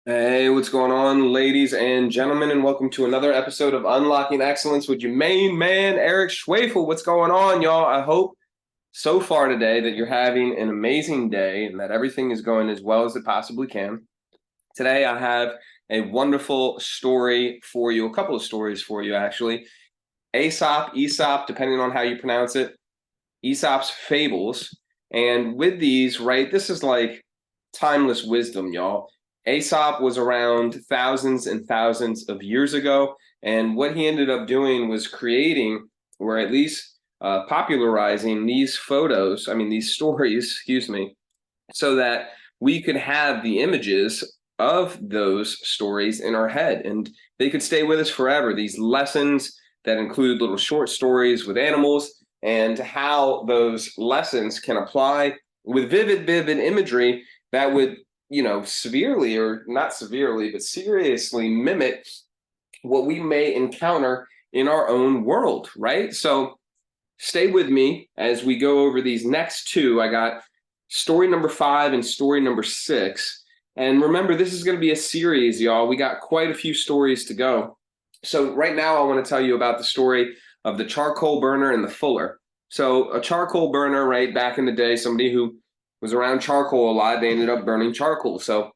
Hey, what's going on, ladies and gentlemen, and welcome to another episode of Unlocking Excellence with your main man, Eric Schwafel. What's going on, y'all? I hope so far today that you're having an amazing day and that everything is going as well as it possibly can. Today, I have a wonderful story for you, a couple of stories for you, actually. Aesop, depending on how you pronounce it, Aesop's Fables. And with these, right, this is like timeless wisdom, y'all. Aesop was around thousands and thousands of years ago. And what he ended up doing was creating, or at least popularizing these photos, these stories, excuse me, so that we could have the images of those stories in our head and they could stay with us forever. These lessons that include little short stories with animals and how those lessons can apply with vivid imagery that would, severely or not severely, but seriously mimic what we may encounter in our own world, right? So stay with me as we go over these next two. I got story number 5 and story number 6. And remember, this is going to be a series, y'all. We got quite a few stories to go. So right now, I want to tell you about the story of the charcoal burner and the fuller. So a charcoal burner, right, back in the day, somebody who was around charcoal a lot, they ended up burning charcoal. So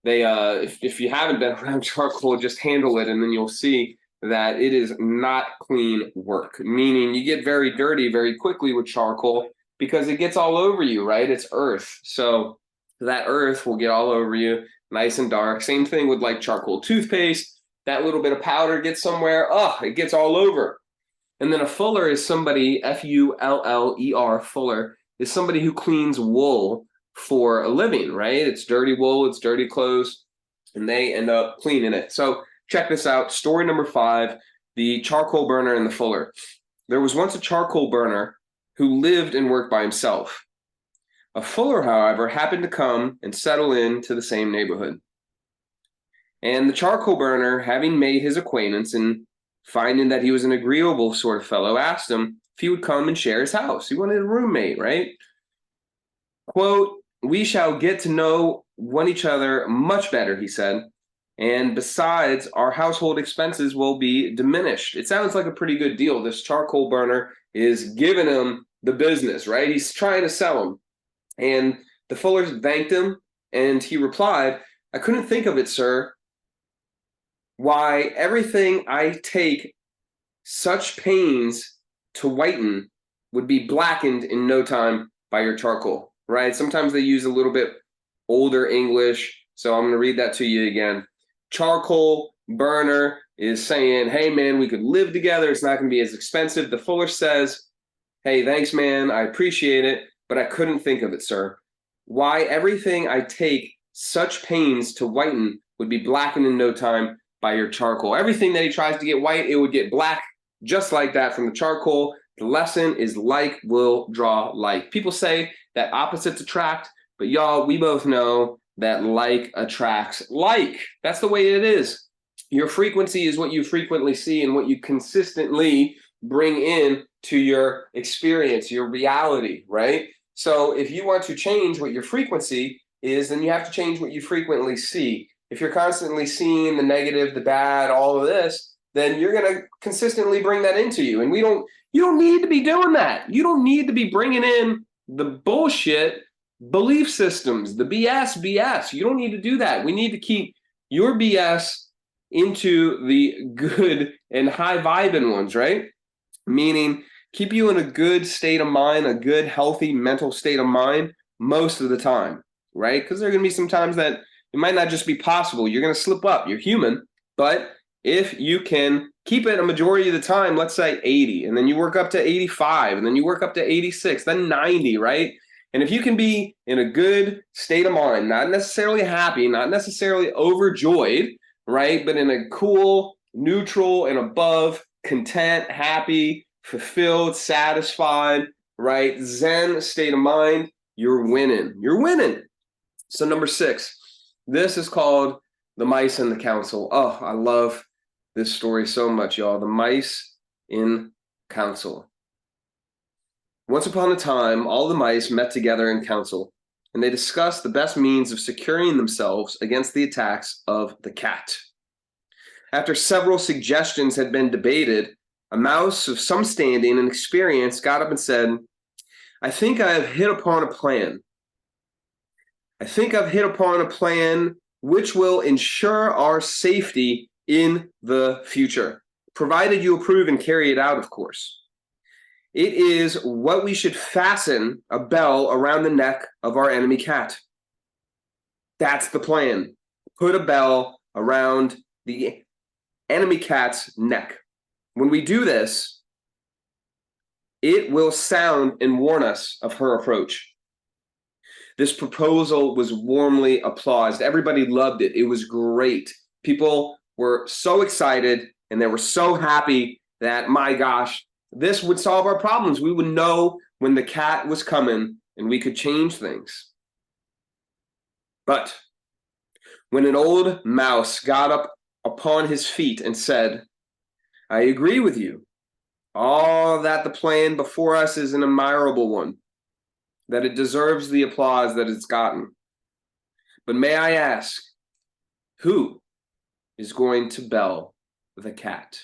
they, if you haven't been around charcoal, just handle it, and then you'll see that it is not clean work. Meaning, you get very dirty very quickly with charcoal because it gets all over you, right? It's earth, so that earth will get all over you, nice and dark. Same thing with like charcoal toothpaste. That little bit of powder gets somewhere, it gets all over. And then a fuller is somebody, Fuller, fuller, is somebody who cleans wool for a living, right? It's dirty wool, it's dirty clothes, and they end up cleaning it. So check this out. Story number 5, the charcoal burner and the fuller. There was once a charcoal burner who lived and worked by himself. A fuller, however, happened to come and settle into the same neighborhood. And the charcoal burner, having made his acquaintance and finding that he was an agreeable sort of fellow, asked him if he would come and share his house. He wanted a roommate, right? Quote, "We shall get to know one each other much better," he said. "And besides, our household expenses will be diminished." It sounds like a pretty good deal. This charcoal burner is giving him the business, right? He's trying to sell him. And the fuller thanked him, and he replied, "I couldn't think of it, sir. Why, everything I take such pains to whiten would be blackened in no time by your charcoal," right? Sometimes they use a little bit older English, so I'm going to read that to you again. Charcoal burner is saying, "Hey, man, we could live together. It's not going to be as expensive." The fuller says, "Hey, thanks, man. I appreciate it, but I couldn't think of it, sir. Why, everything I take such pains to whiten would be blackened in no time by your charcoal." Everything that he tries to get white, it would get black just like that from the charcoal. The lesson is like will draw like. People say that opposites attract, but y'all, we both know that like attracts like. That's the way it is. Your frequency is what you frequently see and what you consistently bring in to your experience, your reality, right? So if you want to change what your frequency is, then you have to change what you frequently see. If you're constantly seeing the negative, the bad, all of this, then you're going to consistently bring that into you. And you don't need to be doing that. You don't need to be bringing in the bullshit belief systems, the BS. You don't need to do that. We need to keep your BS into the good and high vibing ones, right? Meaning keep you in a good state of mind, a good, healthy mental state of mind most of the time, right? Because there are going to be some times that it might not just be possible. You're going to slip up. You're human. But if you can keep it a majority of the time, let's say 80, and then you work up to 85, and then you work up to 86, then 90, right? And if you can be in a good state of mind, not necessarily happy, not necessarily overjoyed, right? But in a cool, neutral, and above, content, happy, fulfilled, satisfied, right? Zen state of mind, you're winning. You're winning. So number 6, this is called The Mice in the Council. Oh, I love this story so much, y'all. The Mice in Council. Once upon a time, all the mice met together in council. and they discussed the best means of securing themselves against the attacks of the cat. After several suggestions had been debated, a mouse of some standing and experience got up and said, "I think I have hit upon a plan. I think I've hit upon a plan which will ensure our safety in the future, provided you approve and carry it out, of course. It is what we should fasten a bell around the neck of our enemy cat. That's the plan. Put a bell around the enemy cat's neck. When we do this, it will sound and warn us of her approach." This proposal was warmly applauded. Everybody loved it. It was great. People were so excited and they were so happy that, my gosh, this would solve our problems. We would know when the cat was coming and we could change things. But when an old mouse got up upon his feet and said, "I agree with you. All that the plan before us is an admirable one, that it deserves the applause that it's gotten. But may I ask, who is going to bell the cat?"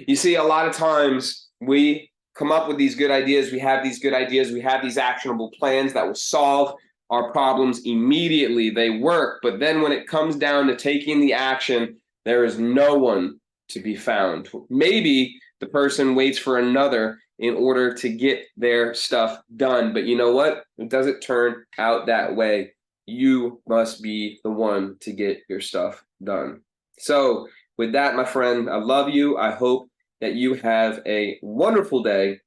You see, a lot of times we come up with these good ideas, we have these good ideas, we have these actionable plans that will solve our problems immediately. They work, but then when it comes down to taking the action, there is no one to be found. Maybe the person waits for another in order to get their stuff done. But you know what? It doesn't turn out that way. You must be the one to get your stuff done. So with that, my friend, I love you. I hope that you have a wonderful day.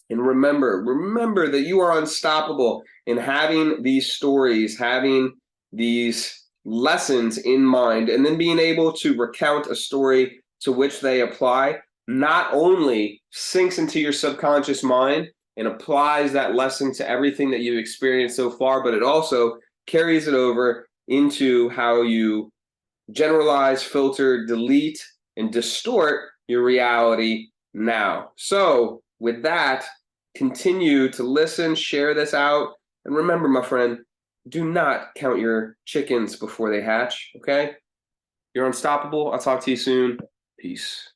And remember that you are unstoppable. In having these stories, having these lessons in mind, and then being able to recount a story to which they apply, not only sinks into your subconscious mind and applies that lesson to everything that you've experienced so far, but it also carries it over into how you generalize, filter, delete, and distort your reality now. So with that, continue to listen, share this out, and remember, my friend, do not count your chickens before they hatch, okay? You're unstoppable. I'll talk to you soon. Peace.